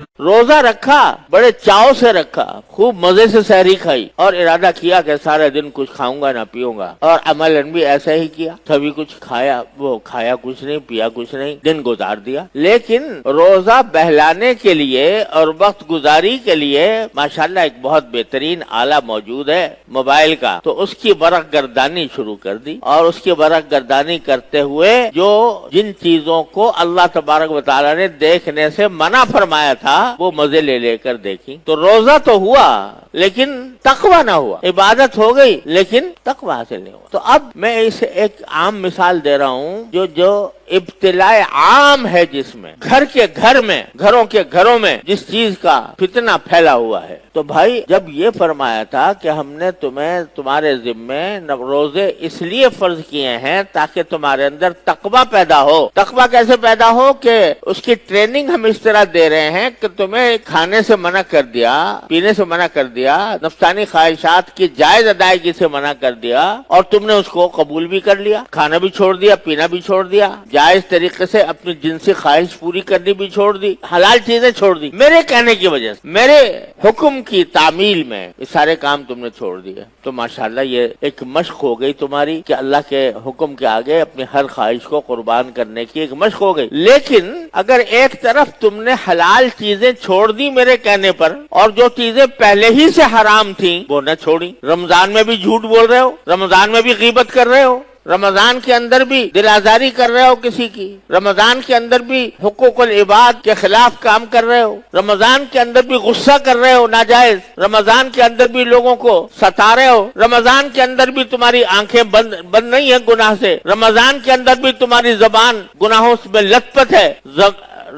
روزہ رکھا، بڑے چاو سے رکھا، خوب مزے سے سحری کھائی اور ارادہ کیا کہ سارے دن کچھ کھاؤں گا نہ پیوں گا، اور عملاً بھی ایسا ہی کیا، کبھی کچھ کھایا، وہ کھایا کچھ نہیں، پیا کچھ نہیں، دن گزار دیا۔ لیکن روزہ بہلانے کے لیے اور وقت گزاری کے لیے ماشاءاللہ ایک بہت بہترین آلہ موجود ہے موبائل کا، تو اس کی برق گردانی شروع کر دی، اور اس کی برق گردانی کرتے ہوئے جو جن چیزوں کو اللہ تبارک و تعالیٰ نے دیکھنے سے منع فرمایا تھا وہ مزے لے لے کر دیکھی، تو روزہ تو ہوا لیکن تقویٰ نہ ہوا، عبادت ہو گئی لیکن تقویٰ حاصل نہیں ہوا۔ تو اب میں اسے ایک عام مثال دے رہا ہوں جو ابتلاء عام ہے، جس میں گھروں کے گھروں میں جس چیز کا فتنہ پھیلا ہوا ہے۔ تو بھائی جب یہ فرمایا تھا کہ ہم نے تمہارے ذمے روزے اس لیے فرض کیے ہیں تاکہ تمہارے اندر تقویٰ پیدا ہو۔ تقویٰ کیسے پیدا ہو کہ اس کی ٹریننگ ہم اس طرح دے رہے ہیں کہ تمہیں کھانے سے منع کر دیا، پینے سے منع کر دیا، نفسانی خواہشات کی جائز ادائیگی سے منع کر دیا، اور تم نے اس کو قبول بھی کر لیا، کھانا بھی چھوڑ دیا، پینا بھی چھوڑ دیا، جائز طریقے سے اپنی جنسی خواہش پوری کرنی بھی چھوڑ دی، حلال چیزیں چھوڑ دی، میرے کہنے کی وجہ سے، میرے حکم کی تعمیل میں یہ سارے کام تم نے چھوڑ دیے۔ تو ماشاءاللہ یہ ایک مشق ہو گئی تمہاری کہ اللہ کے حکم کے آگے اپنی ہر خواہش کو قربان کرنے کی ایک مشق ہو گئی۔ لیکن اگر ایک طرف تم نے حلال چیزیں چھوڑ دی میرے کہنے پر، اور جو چیزیں پہلے ہی سے حرام تھیں وہ نہ چھوڑی، رمضان میں بھی جھوٹ بول رہے ہو، رمضان میں بھی غیبت کر رہے ہو، رمضان کے اندر بھی دل آزاری کر رہے ہو کسی کی، رمضان کے اندر بھی حقوق العباد کے خلاف کام کر رہے ہو، رمضان کے اندر بھی غصہ کر رہے ہو ناجائز، رمضان کے اندر بھی لوگوں کو ستا رہے ہو، رمضان کے اندر بھی تمہاری آنکھیں بند نہیں ہیں گناہ سے، رمضان کے اندر بھی تمہاری زبان گناہوں میں لت پت ہے،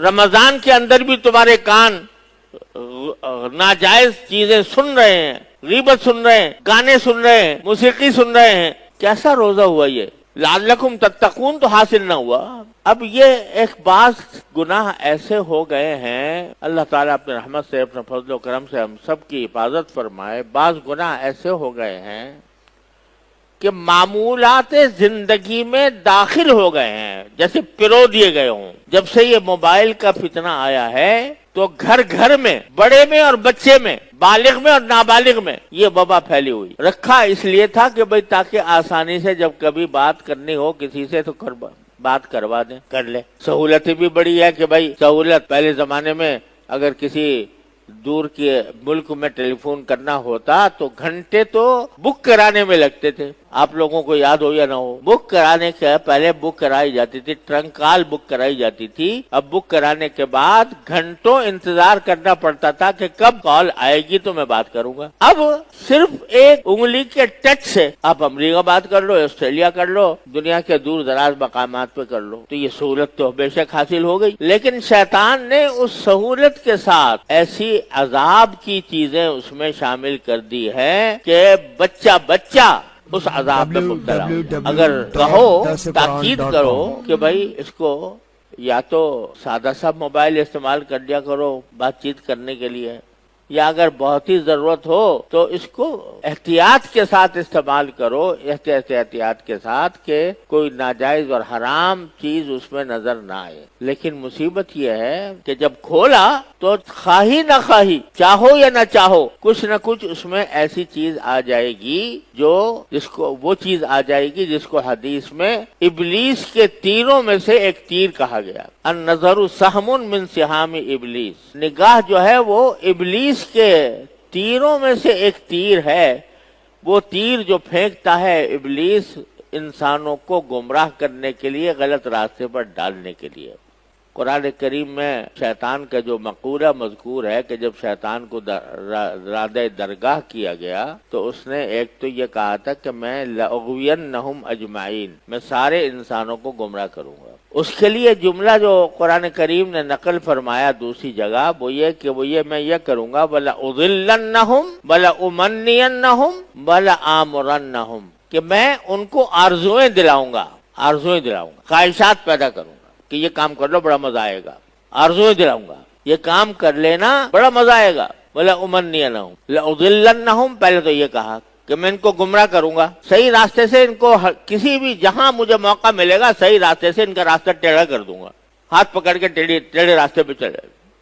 رمضان کے اندر بھی تمہارے کان ناجائز چیزیں سن رہے ہیں، غیبت سن رہے ہیں، گانے سن رہے ہیں، موسیقی سن رہے ہیں۔ کیسا روزہ ہوا یہ؟ لعلکم تتقون تو حاصل نہ ہوا۔ اب یہ ایک بعض گناہ ایسے ہو گئے ہیں، اللہ تعالیٰ اپنے رحمت سے، اپنے فضل و کرم سے ہم سب کی حفاظت فرمائے، بعض گناہ ایسے ہو گئے ہیں کہ معمولات زندگی میں داخل ہو گئے ہیں، جیسے پرو دیے گئے ہوں۔ جب سے یہ موبائل کا فتنہ آیا ہے تو گھر گھر میں، بڑے میں اور بچے میں، بالغ میں اور نابالغ میں یہ وبا پھیلی ہوئی۔ رکھا اس لیے تھا کہ بھئی تاکہ آسانی سے جب کبھی بات کرنی ہو کسی سے تو بات کروا دیں، کر لیں۔ سہولتیں بھی بڑی ہے کہ بھئی سہولت، پہلے زمانے میں اگر کسی دور کے ملک میں ٹیلی فون کرنا ہوتا تو گھنٹے تو بک کرانے میں لگتے تھے۔ آپ لوگوں کو یاد ہو یا نہ ہو، بک کرانے کے پہلے بک کرائی جاتی تھی، ٹرنک کال بک کرائی جاتی تھی، اب بک کرانے کے بعد گھنٹوں انتظار کرنا پڑتا تھا کہ کب کال آئے گی تو میں بات کروں گا۔ اب صرف ایک انگلی کے ٹچ سے آپ امریکہ بات کر لو، آسٹریلیا کر لو، دنیا کے دور دراز مقامات پہ کر لو۔ تو یہ سہولت تو بے شک حاصل ہو گئی، لیکن شیطان نے اس سہولت کے ساتھ ایسی عذاب کی چیزیں اس میں شامل کر دی ہے کہ بچہ اس عذاب میں مبتلا ہو۔ اگر کہو، تاکید کرو کہ بھائی اس کو یا تو سادہ سا موبائل استعمال کر لیا کرو بات چیت کرنے کے لیے، یا اگر بہت ہی ضرورت ہو تو اس کو احتیاط کے ساتھ استعمال کرو، احتیاط کے ساتھ کہ کوئی ناجائز اور حرام چیز اس میں نظر نہ آئے۔ لیکن مصیبت یہ ہے کہ جب کھولا تو خواہی نہ خواہی، چاہو یا نہ چاہو، کچھ نہ کچھ اس میں ایسی چیز آ جائے گی وہ چیز آ جائے گی جس کو حدیث میں ابلیس کے تیروں میں سے ایک تیر کہا گیا۔ النظر سہم من سہام ابلیس، نگاہ جو ہے وہ ابلیس کے تیروں میں سے ایک تیر ہے۔ وہ تیر جو پھینکتا ہے ابلیس انسانوں کو گمراہ کرنے کے لیے، غلط راستے پر ڈالنے کے لیے۔ قرآن کریم میں شیطان کا جو مقولہ مذکور ہے کہ جب شیطان کو رادہ درگاہ کیا گیا تو اس نے ایک تو یہ کہا تھا کہ میں لأغوینہم اجمعین، میں سارے انسانوں کو گمراہ کروں گا۔ اس کے لیے جملہ جو قرآن کریم نے نقل فرمایا دوسری جگہ وہ یہ میں یہ کروں گا وَلَأُضِلَّنَّهُمْ وَلَأُمَنِّيَنَّهُمْ وَلَآمُرَنَّهُمْ، کہ میں ان کو آرزویں دلاؤں گا، خواہشات پیدا کروں گا کہ یہ کام کر لو بڑا مزہ آئے گا، آرزویں دلاؤں گا، یہ کام کر لینا بڑا مزہ آئے گا۔ وَلَأُمَنِّيَنَّهُمْ لَأُضِلَّنَّهُمْ، پہلے تو یہ کہا کہ میں ان کو گمراہ کروں گا، صحیح راستے سے ان کو کسی بھی جہاں مجھے موقع ملے گا صحیح راستے سے ان کا راستہ ٹیڑھا کر دوں گا، ہاتھ پکڑ کے ٹیڑھے راستے پہ